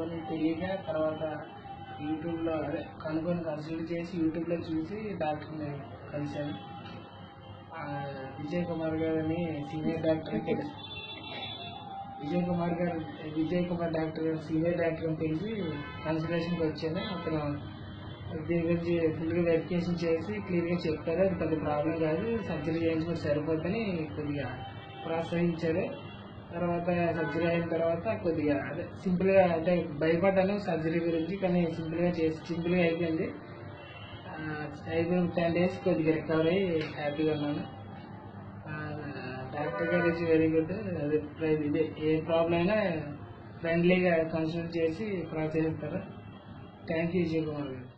కనుక్కొని తెలియక తర్వాత యూట్యూబ్లో కనుక్కొని కన్సల్ట్ చేసి యూట్యూబ్లో చూసి డాక్టర్ని కలిశాను. విజయ్ కుమార్ గారని సీనియర్ డాక్టర్ తెలిసి Vijay Kumar doctor senior doctor అని తెలిసి కన్సల్టేషన్కి వచ్చాను. అతను దీని గురించి ఫుల్గా వెరిఫికేషన్ చేసి క్లియర్గా చెప్పారు. అది పెద్ద ప్రాబ్లం కాదు, సర్జరీ చేయించుకుంటే సరిపోద్దని కొద్దిగా ప్రోత్సహించారు. తర్వాత సర్జరీ అయిన తర్వాత కొద్దిగా సింపుల్గా భయపడ్డాను సర్జరీ గురించి, కానీ సింపుల్గా అయిపోయింది. 10 days కొద్దిగా రికవర్ అయ్యి హ్యాపీగా ఉన్నాను. డాక్టర్ గారు ఇస్ వెరీ గుడ్. ఇదే ఏ ప్రాబ్లం అయినా ఫ్రెండ్లీగా కన్సల్ట్ చేసి ప్రోత్సహిస్తారు. థ్యాంక్ యూ విజయ్ కుమార్ గారు.